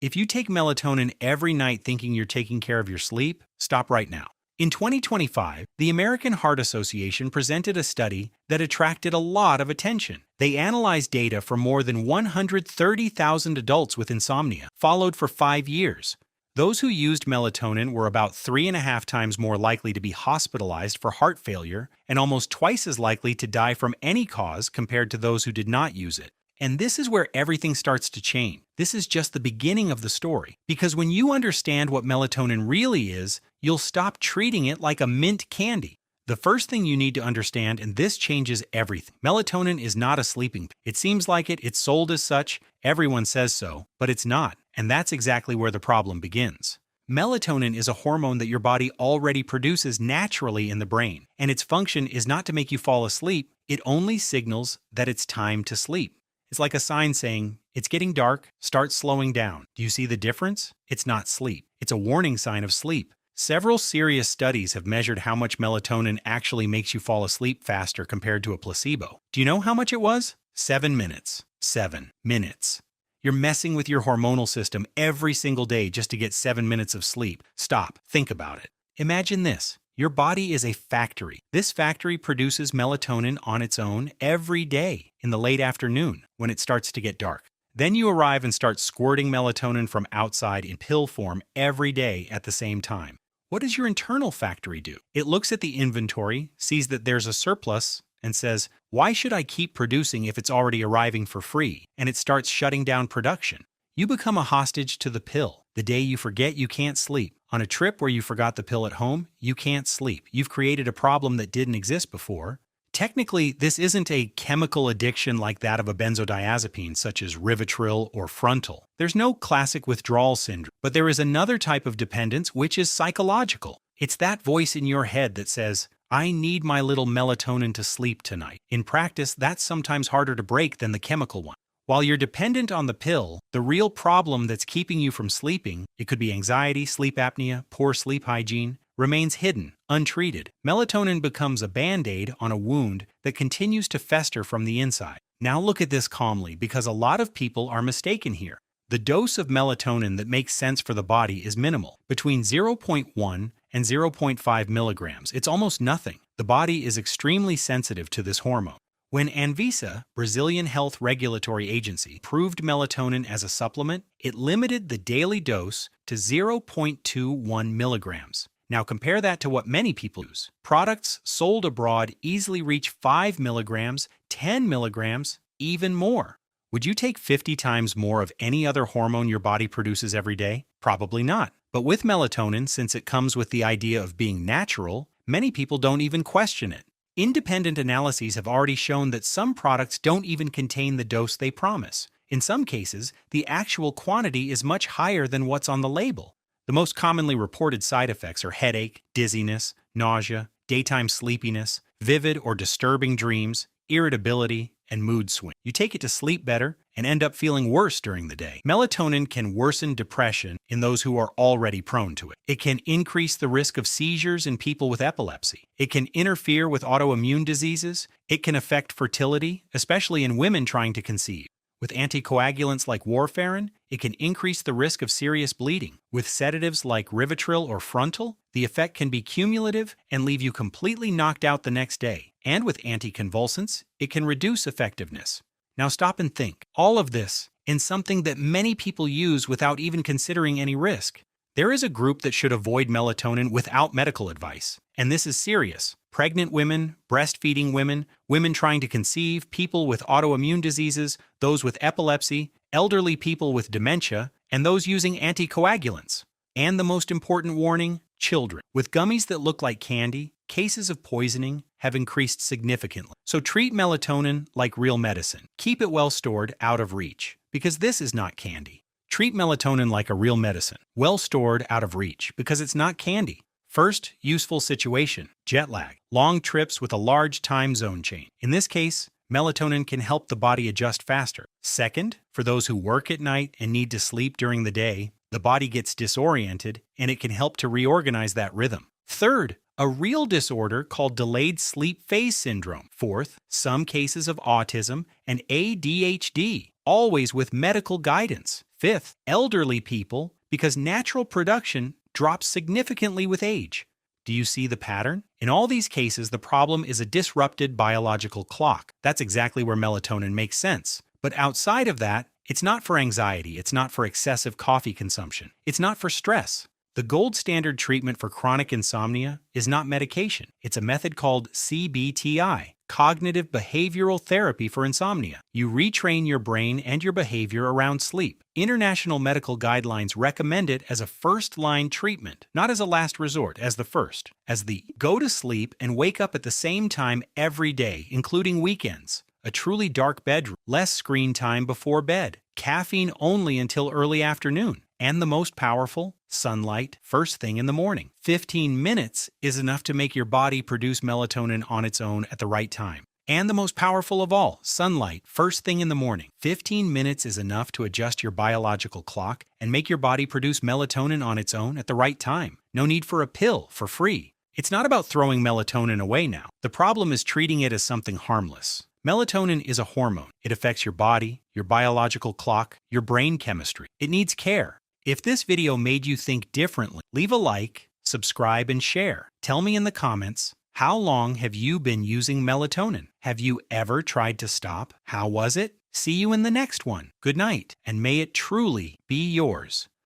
If you take melatonin every night thinking you're taking care of your sleep, stop right now. In 2025, the American Heart Association presented a study that attracted a lot of attention. They analyzed data from more than 130,000 adults with insomnia, followed for 5 years. Those who used melatonin were about 3.5 times more likely to be hospitalized for heart failure and almost twice as likely to die from any cause compared to those who did not use it. And this is where everything starts to change. This is just the beginning of the story. Because when you understand what melatonin really is, you'll stop treating it like a mint candy. The first thing you need to understand, and this changes everything, melatonin is not a sleeping pill. It seems like it's sold as such, everyone says so, but it's not. And that's exactly where the problem begins. Melatonin is a hormone that your body already produces naturally in the brain, and its function is not to make you fall asleep, it only signals that it's time to sleep. It's like a sign saying, it's getting dark, start slowing down. Do you see the difference? It's not sleep. It's a warning sign of sleep. Several serious studies have measured how much melatonin actually makes you fall asleep faster compared to a placebo. Do you know how much it was? 7 minutes. 7 minutes. You're messing with your hormonal system every single day just to get 7 minutes of sleep. Stop. Think about it. Imagine this. Your body is a factory. This factory produces melatonin on its own every day in the late afternoon when it starts to get dark. Then you arrive and start squirting melatonin from outside in pill form every day at the same time. What does your internal factory do? It looks at the inventory, sees that there's a surplus, and says, why should I keep producing if it's already arriving for free? And it starts shutting down production. You become a hostage to the pill. The day you forget, you can't sleep. On a trip where you forgot the pill at home, you can't sleep. You've created a problem that didn't exist before. Technically, this isn't a chemical addiction like that of a benzodiazepine, such as Rivotril or Frontal. There's no classic withdrawal syndrome, but there is another type of dependence which is psychological. It's that voice in your head that says, I need my little melatonin to sleep tonight. In practice, that's sometimes harder to break than the chemical one. While you're dependent on the pill, the real problem that's keeping you from sleeping, it could be anxiety, sleep apnea, poor sleep hygiene, remains hidden, untreated. Melatonin becomes a band-aid on a wound that continues to fester from the inside. Now look at this calmly, because a lot of people are mistaken here. The dose of melatonin that makes sense for the body is minimal, between 0.1 and 0.5 milligrams. It's almost nothing. The body is extremely sensitive to this hormone. When Anvisa, Brazilian Health Regulatory Agency, approved melatonin as a supplement, it limited the daily dose to 0.21 milligrams. Now compare that to what many people use. Products sold abroad easily reach 5 milligrams, 10 milligrams, even more. Would you take 50 times more of any other hormone your body produces every day? Probably not. But with melatonin, since it comes with the idea of being natural, many people don't even question it. Independent analyses have already shown that some products don't even contain the dose they promise. In some cases, the actual quantity is much higher than what's on the label. The most commonly reported side effects are headache, dizziness, nausea, daytime sleepiness, vivid or disturbing dreams, irritability, and mood swing. You take it to sleep better and end up feeling worse during the day. Melatonin can worsen depression in those who are already prone to it. It can increase the risk of seizures in people with epilepsy. It can interfere with autoimmune diseases. It can affect fertility, especially in women trying to conceive. With anticoagulants like warfarin, it can increase the risk of serious bleeding. With sedatives like Rivotril or Frontal, the effect can be cumulative and leave you completely knocked out the next day. And with anticonvulsants, it can reduce effectiveness. Now stop and think. All of this in something that many people use without even considering any risk. There is a group that should avoid melatonin without medical advice, and this is serious. Pregnant women, breastfeeding women, women trying to conceive, people with autoimmune diseases, those with epilepsy, elderly people with dementia, and those using anticoagulants. And the most important warning, children. With gummies that look like candy, cases of poisoning have increased significantly. So treat melatonin like real medicine. Keep it well stored, out of reach, because this is not candy. Treat melatonin like a real medicine, well stored, out of reach, because it's not candy. First, useful situation, jet lag, long trips with a large time zone change. In this case, melatonin can help the body adjust faster. Second, for those who work at night and need to sleep during the day, the body gets disoriented and it can help to reorganize that rhythm. Third, a real disorder called delayed sleep phase syndrome. Fourth, some cases of autism and ADHD, always with medical guidance. Fifth, elderly people, because natural production drops significantly with age. Do you see the pattern? In all these cases, the problem is a disrupted biological clock. That's exactly where melatonin makes sense. But outside of that, it's not for anxiety, it's not for excessive coffee consumption, it's not for stress. The gold standard treatment for chronic insomnia is not medication. It's a method called CBTI, cognitive behavioral therapy for insomnia. You retrain your brain and your behavior around sleep. International medical guidelines recommend it as a first-line treatment, not as a last resort, as the first. As the go to sleep and wake up at the same time every day, including weekends. A truly dark bedroom, less screen time before bed, caffeine only until early afternoon, and the most powerful, sunlight first thing in the morning. 15 minutes is enough to make your body produce melatonin on its own at the right time. And the most powerful of all, sunlight first thing in the morning. 15 minutes is enough to adjust your biological clock and make your body produce melatonin on its own at the right time. No need for a pill for free. It's not about throwing melatonin away now. The problem is treating it as something harmless. Melatonin is a hormone. It affects your body, your biological clock, your brain chemistry. It needs care. If this video made you think differently, leave a like, subscribe, and share. Tell me in the comments, how long have you been using melatonin? Have you ever tried to stop? How was it? See you in the next one. Good night, and may it truly be yours.